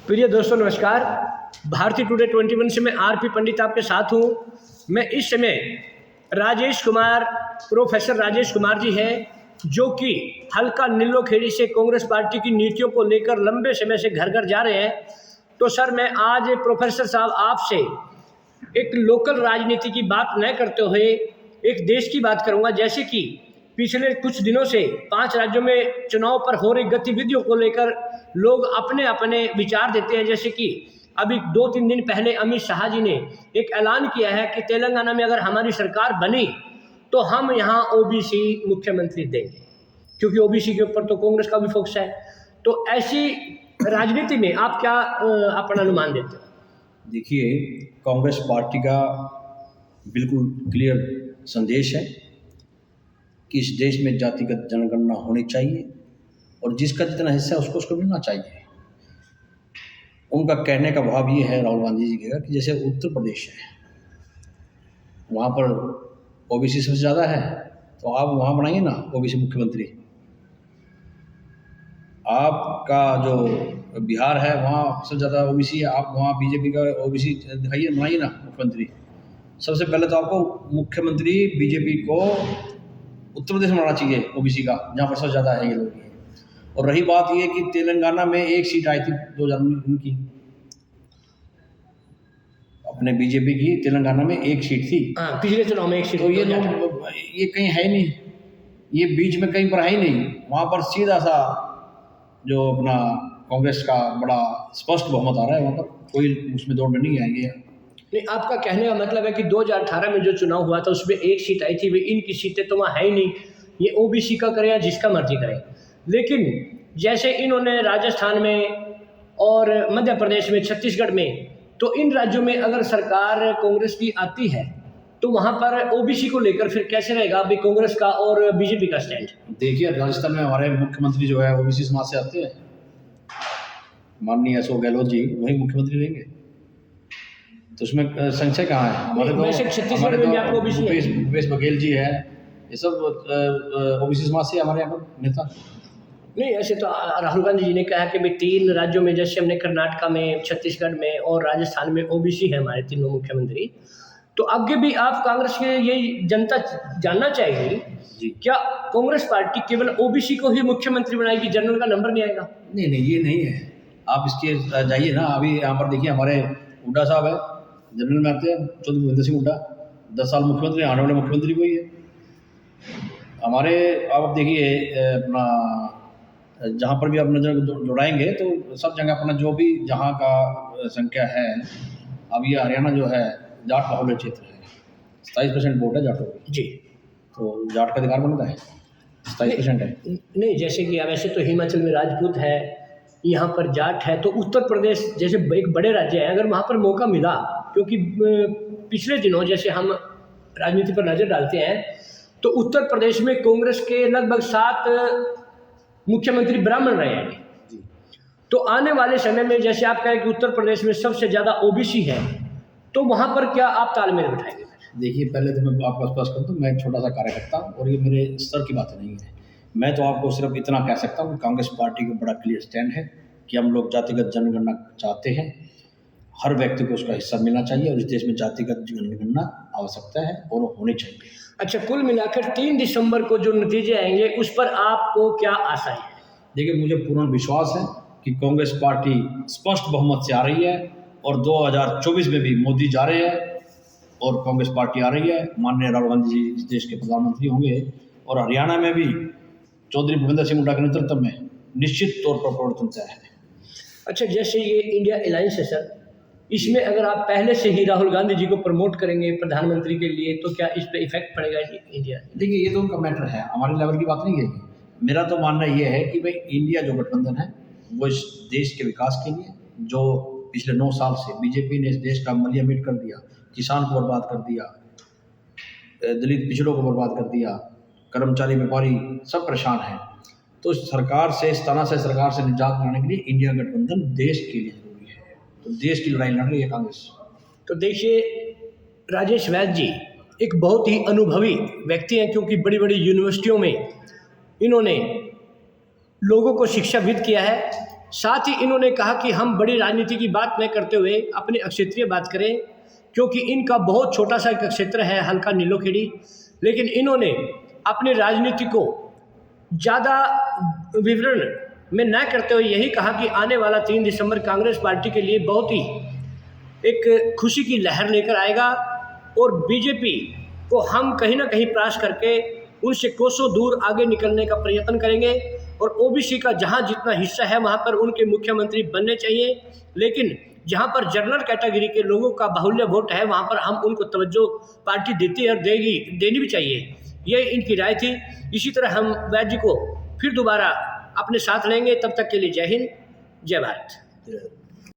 प्रिय दोस्तों नमस्कार। भारतीय टुडे 21 से मैं आरपी पंडित आपके साथ हूँ। मैं इस समय प्रोफेसर राजेश कुमार जी हैं, जो कि हल्का नीलोखेड़ी से कांग्रेस पार्टी की नीतियों को लेकर लंबे समय से घर घर जा रहे हैं। तो सर, मैं आज प्रोफेसर साहब आपसे एक लोकल राजनीति की बात न करते हुए एक देश की बात करूंगा। जैसे कि पिछले कुछ दिनों से 5 राज्यों में चुनाव पर हो रही गतिविधियों को लेकर लोग अपने अपने विचार देते हैं। जैसे कि अभी 2-3 दिन पहले अमित शाह जी ने एक ऐलान किया है कि तेलंगाना में अगर हमारी सरकार बनी तो हम यहाँ ओबीसी मुख्यमंत्री देंगे, क्योंकि ओबीसी के ऊपर तो कांग्रेस का भी फोकस है। तो ऐसी राजनीति में आप क्या अपना अनुमान देते हो? देखिए, कांग्रेस पार्टी का बिल्कुल क्लियर संदेश है कि इस देश में जातिगत जनगणना होनी चाहिए और जिसका जितना हिस्सा है उसको मिलना चाहिए। उनका कहने का भाव ये है, राहुल गांधी जी का, कि जैसे उत्तर प्रदेश है, वहाँ पर ओबीसी सबसे ज़्यादा है, तो आप वहाँ बनाइए ना ओबीसी मुख्यमंत्री। आपका जो बिहार है वहाँ सबसे ज़्यादा ओबीसी है, आप वहाँ बीजेपी का ओबीसी दिखाइए, बनाइए ना मुख्यमंत्री। सबसे पहले तो आपको मुख्यमंत्री बीजेपी को उत्तर प्रदेश में बनाना चाहिए ओबीसी का, जहाँ पर सबसे ज़्यादा है ये लोग। और रही बात ये कि तेलंगाना में एक सीट आई थी 2019 की, अपने बीजेपी की तेलंगाना में एक सीट थी। पिछले चुनाव में एक सीट। तो ये कहीं है नहीं, ये बीच में कहीं पर है ही नहीं। वहाँ पर सीधा सा जो अपना कांग्रेस का बड़ा स्पष्ट बहुमत आ रहा है, वहाँ पर कोई उसमें दौड़ में नहीं आएंगे। नहीं, आपका कहने का मतलब है कि 2018 में जो चुनाव हुआ था उसमें एक सीट आई थी, वे इनकी सीटें तो वहाँ है ही नहीं, ये ओबीसी का करें या जिसका मर्जी करें। लेकिन जैसे इन्होंने राजस्थान में और मध्य प्रदेश में, छत्तीसगढ़ में, तो इन राज्यों में अगर सरकार कांग्रेस की आती है तो वहाँ पर ओबीसी को लेकर फिर कैसे रहेगा अभी कांग्रेस का और बीजेपी का स्टैंड? देखिए, राजस्थान में हमारे मुख्यमंत्री जो है ओबीसी समाज से आते हैं, माननीय अशोक गहलोत जी वही मुख्यमंत्री रहेंगे। तो उसमें संशय कहाँ है? छत्तीसगढ़ में आपको भूपेश बघेल जी है, ये सब ओबीसी समाज से हमारे यहाँ पर नेता। नहीं, ऐसे तो राहुल गांधी जी ने कहा कि भाई 3 राज्यों में, जैसे हमने कर्नाटका में, छत्तीसगढ़ में और राजस्थान में ओबीसी है हमारे तीनों मुख्यमंत्री। तो आगे भी आप कांग्रेस के यही जनता जानना चाहेगी जी, क्या कांग्रेस पार्टी केवल ओबीसी को ही मुख्यमंत्री बनाएगी, जनरल का नंबर नहीं आएगा? नहीं, ये नहीं है। आप इसके जाइए ना, अभी यहाँ पर देखिए, हमारे हुड्डा साहब है, जनरल में आते हैं, चौधरी भूपेंद्र सिंह हुड्डा 10 साल मुख्यमंत्री, आने वाले मुख्यमंत्री वही है हमारे। आप देखिए अपना जहाँ पर भी आप नजर दौड़ाएंगे तो सब जगह अपना जो भी जहाँ का संख्या है, अब ये हरियाणा जो है जाट बाहुल्य क्षेत्र है, 27% वोट है जाटों की जी। तो जाट का अधिकार बनता है, 27% है। नहीं, जैसे कि वैसे तो हिमाचल में राजपूत है, यहाँ पर जाट है। तो उत्तर प्रदेश जैसे एक बड़े राज्य है, अगर वहाँ पर मौका मिला, क्योंकि पिछले दिनों जैसे हम राजनीति पर नज़र डालते हैं तो उत्तर प्रदेश में कांग्रेस के लगभग 7 मुख्यमंत्री ब्राह्मण रहे हैं। तो आने वाले समय में जैसे आप कहें कि उत्तर प्रदेश में सबसे ज़्यादा ओबीसी है, तो वहाँ पर क्या आप तालमेल बिठाएंगे? देखिए, पहले तो मैं आपको स्पष्ट कर दूँ, मैं एक छोटा सा कार्यकर्ता हूँ और ये मेरे स्तर की बात नहीं है। मैं तो आपको सिर्फ इतना कह सकता हूँ कि कांग्रेस पार्टी का बड़ा क्लियर स्टैंड है कि हम लोग जातिगत जनगणना चाहते हैं, हर व्यक्ति को उसका हिस्सा मिलना चाहिए और इस देश में जातिगत जनगणना आवश्यकता है और होनी चाहिए। अच्छा, कुल मिलाकर 3 दिसंबर को जो नतीजे आएंगे उस पर आपको क्या आशा है? देखिए, मुझे पूर्ण विश्वास है कि कांग्रेस पार्टी स्पष्ट बहुमत से आ रही है और 2024 में भी मोदी जा रहे हैं और कांग्रेस पार्टी आ रही है। माननीय राहुल गांधी जी इस देश के प्रधानमंत्री होंगे और हरियाणा में भी चौधरी भूपेंद्र सिंह हुड्डा के नेतृत्व में निश्चित तौर पर परिवर्तन तय है। अच्छा, जैसे ये इंडिया अलायंस है सर, इसमें अगर आप पहले से ही राहुल गांधी जी को प्रमोट करेंगे प्रधानमंत्री के लिए, तो क्या इस पे इफेक्ट पड़ेगा इंडिया? देखिए, ये तो उनका मैटर है, हमारे लेवल की बात नहीं है। मेरा तो मानना ये है कि भाई इंडिया जो गठबंधन है वो इस देश के विकास के लिए, जो पिछले 9 साल से बीजेपी ने इस देश का मलिया मीट कर दिया, किसान को बर्बाद कर दिया, दलित पिछड़ों को बर्बाद कर दिया, कर्मचारी व्यापारी सब परेशान हैं। तो सरकार से, इस तरह से सरकार से निजात दिलाने के लिए इंडिया गठबंधन देश के लिए जरूरी है। तो देश की लड़ाई लड़ रही है कांग्रेस। तो देखिए, राजेश वैद्य जी एक बहुत ही अनुभवी व्यक्ति हैं, क्योंकि बड़ी बड़ी यूनिवर्सिटियों में इन्होंने लोगों को शिक्षाविद किया है, साथ ही इन्होंने कहा कि हम बड़ी राजनीति की बात न करते हुए अपनी क्षेत्रीय बात करें, क्योंकि इनका बहुत छोटा सा एक क्षेत्र है हल्का नीलोखेड़ी, लेकिन इन्होंने अपनी राजनीति को ज़्यादा विवरण में न करते हुए यही कहा कि आने वाला 3 दिसंबर कांग्रेस पार्टी के लिए बहुत ही एक खुशी की लहर लेकर आएगा और बीजेपी को हम कहीं ना कहीं प्रयास करके उनसे कोसों दूर आगे निकलने का प्रयत्न करेंगे और ओबीसी का जहां जितना हिस्सा है वहां पर उनके मुख्यमंत्री बनने चाहिए, लेकिन जहां पर जनरल कैटेगरी के लोगों का बाहुल्य वोट है वहां पर हम उनको तवज्जो पार्टी देती है और देनी भी चाहिए। ये इनकी राय थी। इसी तरह हम वैद्य जी को फिर दोबारा अपने साथ लेंगे। तब तक के लिए जय हिंद, जय भारत।